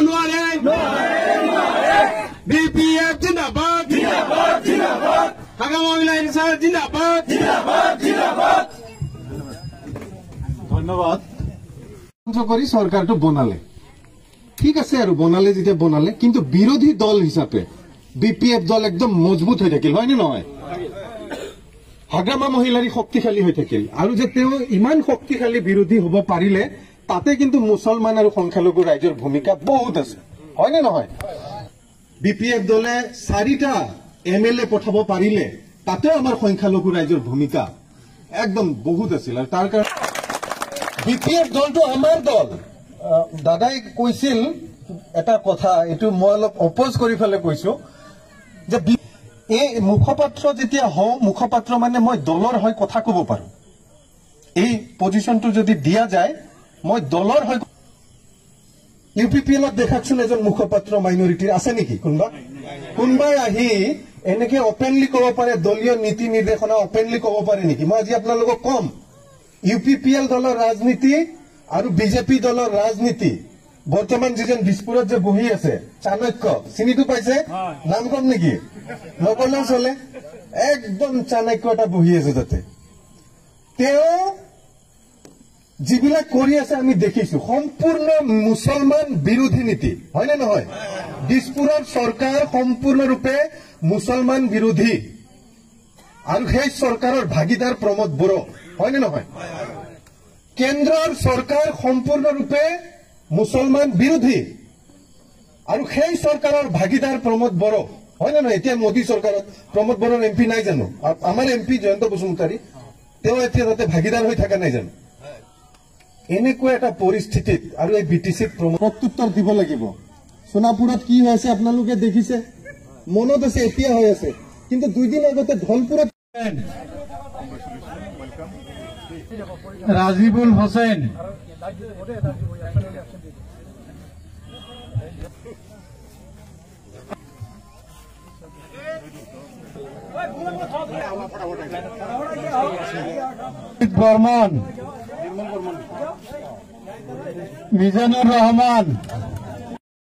নোৱাৰে BPF জিন্দাবাদ হাগ্ৰামা মহিলা ইনচাৰ্জ জিন্দাবাদ ধন্যবাদ কৰি চৰকাৰটো বনালে ঠিক আছে আৰু বনালে যেতিয়া বনালে কিন্তু বিৰোধী দল হিচাপে BPF দল একদম মজবুত হৈ থাকিল হয়নে নহয় হাগ্ৰামা মহিলাৰী শক্তিশালী হৈ থাকিল আৰু যে তেওঁ ইমান শক্তিশালী বিৰোধী হ'ব পাৰিলে তাতে কিন্তু মুছলমান আৰু সংখ্যালঘু ৰাইজৰ ভূমিকা বহুত আছে হয়নে নহয় BPF দলে 4টা MLA পঠাব পাৰিলে তাতে আমাৰ সংখ্যালঘু ৰাইজৰ ভূমিকা একদম বহুত আছিল আৰু তাৰ কাৰণে BPF দলটো আমাৰ দল দাদাই কৈছিল এটা কথা এটো মই অলপ অপোজ কৰি ফেলে কৈছো যে এই মুখপাত্ৰ যেতিয়া হও মুখপাত্ৰ মানে মই দলৰ হৈ কথা ক'ব পাৰো এই পজিশনটো যদি দিয়া যায় মই দলৰ হৈ UPPLত দেখাকচোন এজন মুখপাত্ৰ মাইনৰিটিৰ আছে নেকি কোনবাই আহি এনেকে ওপেনলি ক'ব পাৰে দলীয় নীতি নিৰ্দেশনা ওপেনলি ক'ব পাৰে নেকি মই আজি আপোনালোকক কম UPPL দলৰ ৰাজনীতি আৰু BJP দলৰ ৰাজনীতি বৰ্তমান যিজন দিছপুৰত যে বহি আছে চাণক্য চিনিটো পাইছে নাম কম নেকি নকলেও চলে একদম চাণক্য এটা বহি আছে তাতে তেওঁ যিবিলাক কৰি আছে আমি দেখিছো সম্পূৰ্ণ মুছলমান বিৰোধী নীতি হয়নে নহয় দিছপুৰৰ চৰকাৰ সম্পূৰ্ণৰূপে মুছলমান বিৰোধী আৰু সেই চৰকাৰৰ ভাগিদাৰ প্ৰমোদ বড়ো হয়নে নহয় কেন্দ্ৰৰ চৰকাৰ সম্পূৰ্ণৰূপে মুছলমান বিৰোধী আৰু সেই চৰকাৰৰ ভাগিদাৰ প্ৰমোদ বড়ো হয়নে নহয় এতিয়া মোদী চৰকাৰত প্ৰমোদ বড়োৰ MP নাই জানো আমাৰ MP জয়ন্ত বসুমতাৰী তেওঁ এতিয়া তাতে ভাগিদাৰ হৈ থকা নাই জানো এনেকুৱা এটা পৰিস্থিতিত আৰু এই BTCত প্ৰত্যুত্তৰ দিব লাগিব সোনাপুৰত কি হৈছে আপোনালোকে দেখিছে মনত আছে এতিয়া হৈ আছে কিন্তু 2 দিন আগতে ধলপুৰত ৰাজিবুল হোসেন বৰ্মন মিজানুৰ ৰহমান